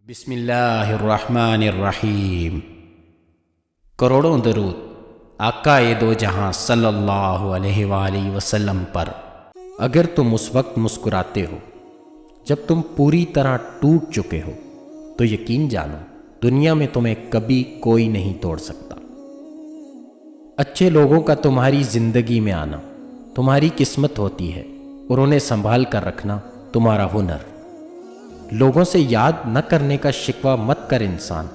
بسم اللہ الرحمن الرحیم۔ کروڑوں درود آقائے دو جہاں صلی اللہ علیہ وآلہ وسلم پر۔ اگر تم اس وقت مسکراتے ہو جب تم پوری طرح ٹوٹ چکے ہو تو یقین جانو دنیا میں تمہیں کبھی کوئی نہیں توڑ سکتا۔ اچھے لوگوں کا تمہاری زندگی میں آنا تمہاری قسمت ہوتی ہے اور انہیں سنبھال کر رکھنا تمہارا ہنر۔ لوگوں سے یاد نہ کرنے کا شکوہ مت کر انسان،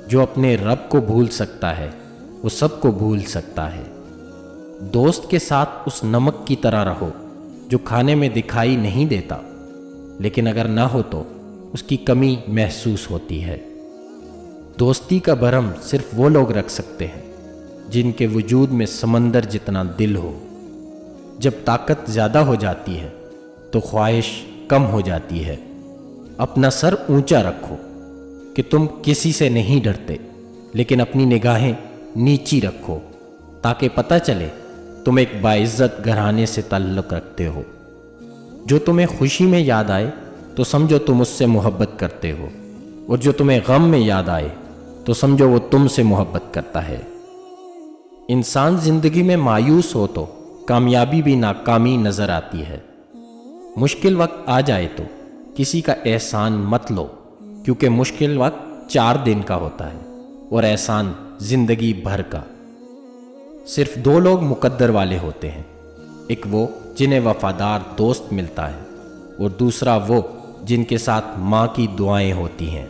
جو اپنے رب کو بھول سکتا ہے وہ سب کو بھول سکتا ہے۔ دوست کے ساتھ اس نمک کی طرح رہو جو کھانے میں دکھائی نہیں دیتا لیکن اگر نہ ہو تو اس کی کمی محسوس ہوتی ہے۔ دوستی کا بھرم صرف وہ لوگ رکھ سکتے ہیں جن کے وجود میں سمندر جتنا دل ہو۔ جب طاقت زیادہ ہو جاتی ہے تو خواہش کم ہو جاتی ہے۔ اپنا سر اونچا رکھو کہ تم کسی سے نہیں ڈرتے، لیکن اپنی نگاہیں نیچی رکھو تاکہ پتہ چلے تم ایک باعزت گھرانے سے تعلق رکھتے ہو۔ جو تمہیں خوشی میں یاد آئے تو سمجھو تم اس سے محبت کرتے ہو، اور جو تمہیں غم میں یاد آئے تو سمجھو وہ تم سے محبت کرتا ہے۔ انسان زندگی میں مایوس ہو تو کامیابی بھی ناکامی نظر آتی ہے۔ مشکل وقت آ جائے تو کسی کا احسان مت لو، کیونکہ مشکل وقت 4 دن کا ہوتا ہے اور احسان زندگی بھر کا۔ صرف 2 لوگ مقدر والے ہوتے ہیں، ایک وہ جنہیں وفادار دوست ملتا ہے اور دوسرا وہ جن کے ساتھ ماں کی دعائیں ہوتی ہیں۔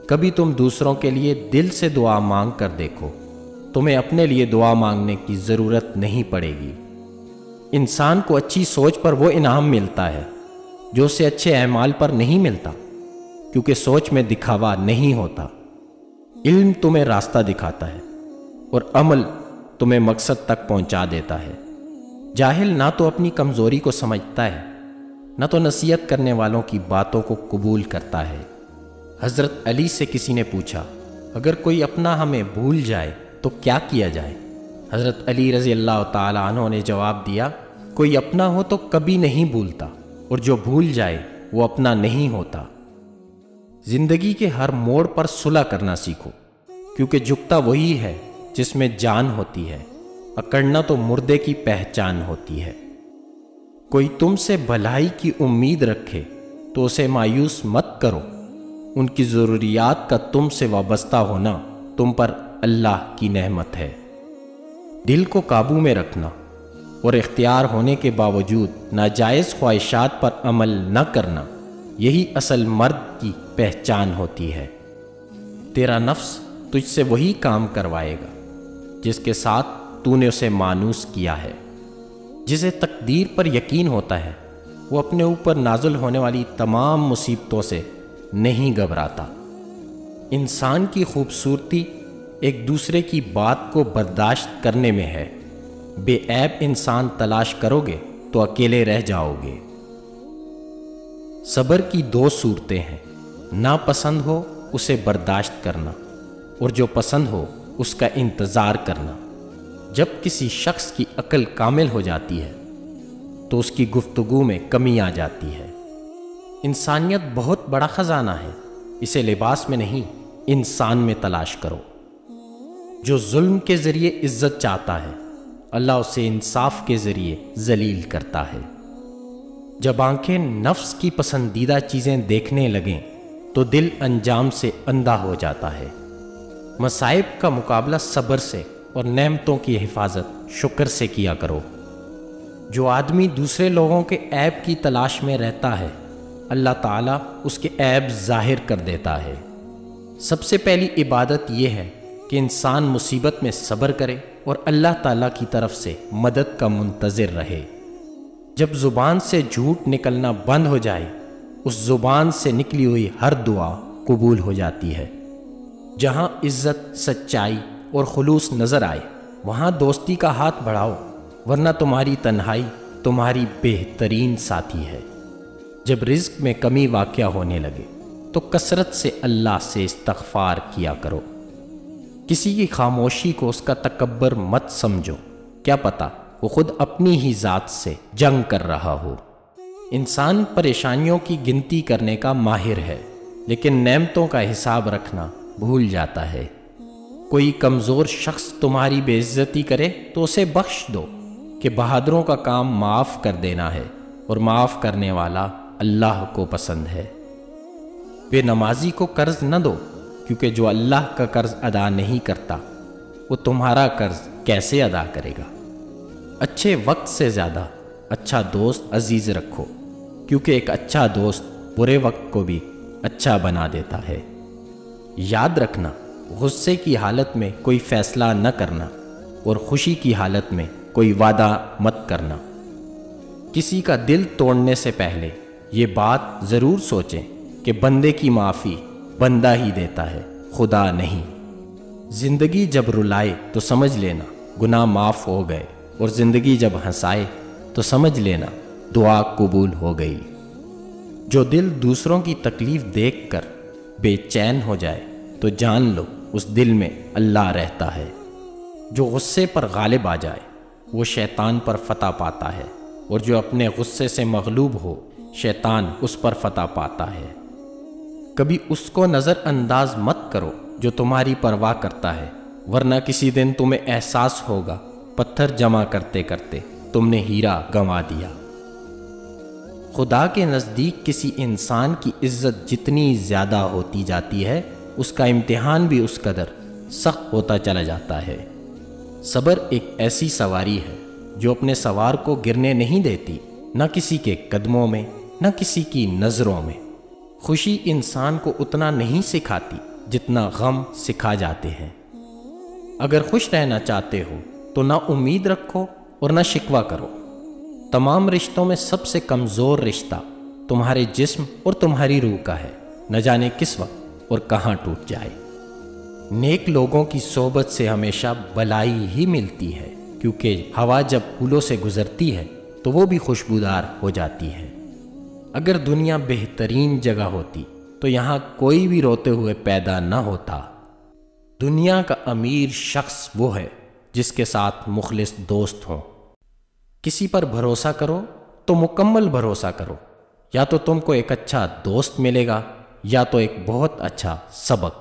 کبھی تم دوسروں کے لیے دل سے دعا مانگ کر دیکھو، تمہیں اپنے لیے دعا مانگنے کی ضرورت نہیں پڑے گی۔ انسان کو اچھی سوچ پر وہ انعام ملتا ہے جو اسے اچھے اعمال پر نہیں ملتا، کیونکہ سوچ میں دکھاوا نہیں ہوتا۔ علم تمہیں راستہ دکھاتا ہے اور عمل تمہیں مقصد تک پہنچا دیتا ہے۔ جاہل نہ تو اپنی کمزوری کو سمجھتا ہے نہ تو نصیحت کرنے والوں کی باتوں کو قبول کرتا ہے۔ حضرت علی سے کسی نے پوچھا، اگر کوئی اپنا ہمیں بھول جائے تو کیا کیا جائے؟ حضرت علی رضی اللہ تعالیٰ عنہ نے جواب دیا، کوئی اپنا ہو تو کبھی نہیں بھولتا، اور جو بھول جائے وہ اپنا نہیں ہوتا۔ زندگی کے ہر موڑ پر صلح کرنا سیکھو، کیونکہ جھکتا وہی ہے جس میں جان ہوتی ہے، اکڑنا تو مردے کی پہچان ہوتی ہے۔ کوئی تم سے بھلائی کی امید رکھے تو اسے مایوس مت کرو، ان کی ضروریات کا تم سے وابستہ ہونا تم پر اللہ کی نعمت ہے۔ دل کو قابو میں رکھنا اور اختیار ہونے کے باوجود ناجائز خواہشات پر عمل نہ کرنا، یہی اصل مرد کی پہچان ہوتی ہے۔ تیرا نفس تجھ سے وہی کام کروائے گا جس کے ساتھ تو نے اسے مانوس کیا ہے۔ جسے تقدیر پر یقین ہوتا ہے وہ اپنے اوپر نازل ہونے والی تمام مصیبتوں سے نہیں گھبراتا۔ انسان کی خوبصورتی ایک دوسرے کی بات کو برداشت کرنے میں ہے۔ بے عیب انسان تلاش کرو گے تو اکیلے رہ جاؤ گے۔ صبر کی 2 صورتیں ہیں، ناپسند ہو اسے برداشت کرنا، اور جو پسند ہو اس کا انتظار کرنا۔ جب کسی شخص کی عقل کامل ہو جاتی ہے تو اس کی گفتگو میں کمی آ جاتی ہے۔ انسانیت بہت بڑا خزانہ ہے، اسے لباس میں نہیں انسان میں تلاش کرو۔ جو ظلم کے ذریعے عزت چاہتا ہے اللہ اسے انصاف کے ذریعے ذلیل کرتا ہے۔ جب آنکھیں نفس کی پسندیدہ چیزیں دیکھنے لگیں تو دل انجام سے اندھا ہو جاتا ہے۔ مصائب کا مقابلہ صبر سے اور نعمتوں کی حفاظت شکر سے کیا کرو۔ جو آدمی دوسرے لوگوں کے عیب کی تلاش میں رہتا ہے اللہ تعالیٰ اس کے عیب ظاہر کر دیتا ہے۔ سب سے پہلی عبادت یہ ہے کہ انسان مصیبت میں صبر کرے اور اللہ تعالیٰ کی طرف سے مدد کا منتظر رہے۔ جب زبان سے جھوٹ نکلنا بند ہو جائے اس زبان سے نکلی ہوئی ہر دعا قبول ہو جاتی ہے۔ جہاں عزت، سچائی اور خلوص نظر آئے وہاں دوستی کا ہاتھ بڑھاؤ، ورنہ تمہاری تنہائی تمہاری بہترین ساتھی ہے۔ جب رزق میں کمی واقع ہونے لگے تو کثرت سے اللہ سے استغفار کیا کرو۔ کسی کی خاموشی کو اس کا تکبر مت سمجھو، کیا پتہ وہ خود اپنی ہی ذات سے جنگ کر رہا ہو۔ انسان پریشانیوں کی گنتی کرنے کا ماہر ہے، لیکن نعمتوں کا حساب رکھنا بھول جاتا ہے۔ کوئی کمزور شخص تمہاری بے عزتی کرے تو اسے بخش دو، کہ بہادروں کا کام معاف کر دینا ہے، اور معاف کرنے والا اللہ کو پسند ہے۔ بے نمازی کو قرض نہ دو، کیونکہ جو اللہ کا قرض ادا نہیں کرتا وہ تمہارا قرض کیسے ادا کرے گا۔ اچھے وقت سے زیادہ اچھا دوست عزیز رکھو، کیونکہ ایک اچھا دوست برے وقت کو بھی اچھا بنا دیتا ہے۔ یاد رکھنا، غصے کی حالت میں کوئی فیصلہ نہ کرنا، اور خوشی کی حالت میں کوئی وعدہ مت کرنا۔ کسی کا دل توڑنے سے پہلے یہ بات ضرور سوچیں کہ بندے کی معافی بندہ ہی دیتا ہے، خدا نہیں۔ زندگی جب رلائے تو سمجھ لینا گناہ معاف ہو گئے، اور زندگی جب ہنسائے تو سمجھ لینا دعا قبول ہو گئی۔ جو دل دوسروں کی تکلیف دیکھ کر بے چین ہو جائے تو جان لو اس دل میں اللہ رہتا ہے۔ جو غصے پر غالب آ جائے وہ شیطان پر فتح پاتا ہے، اور جو اپنے غصے سے مغلوب ہو شیطان اس پر فتح پاتا ہے۔ کبھی اس کو نظر انداز مت کرو جو تمہاری پرواہ کرتا ہے، ورنہ کسی دن تمہیں احساس ہوگا پتھر جمع کرتے کرتے تم نے ہیرا گنوا دیا۔ خدا کے نزدیک کسی انسان کی عزت جتنی زیادہ ہوتی جاتی ہے، اس کا امتحان بھی اس قدر سخت ہوتا چلا جاتا ہے۔ صبر ایک ایسی سواری ہے جو اپنے سوار کو گرنے نہیں دیتی، نہ کسی کے قدموں میں نہ کسی کی نظروں میں۔ خوشی انسان کو اتنا نہیں سکھاتی جتنا غم سکھا جاتے ہیں۔ اگر خوش رہنا چاہتے ہو تو نہ امید رکھو اور نہ شکوہ کرو۔ تمام رشتوں میں سب سے کمزور رشتہ تمہارے جسم اور تمہاری روح کا ہے، نہ جانے کس وقت اور کہاں ٹوٹ جائے۔ نیک لوگوں کی صحبت سے ہمیشہ بلائی ہی ملتی ہے، کیونکہ ہوا جب پھولوں سے گزرتی ہے تو وہ بھی خوشبودار ہو جاتی ہے۔ اگر دنیا بہترین جگہ ہوتی تو یہاں کوئی بھی روتے ہوئے پیدا نہ ہوتا۔ دنیا کا امیر شخص وہ ہے جس کے ساتھ مخلص دوست ہوں۔ کسی پر بھروسہ کرو تو مکمل بھروسہ کرو، یا تو تم کو ایک اچھا دوست ملے گا یا تو ایک بہت اچھا سبق۔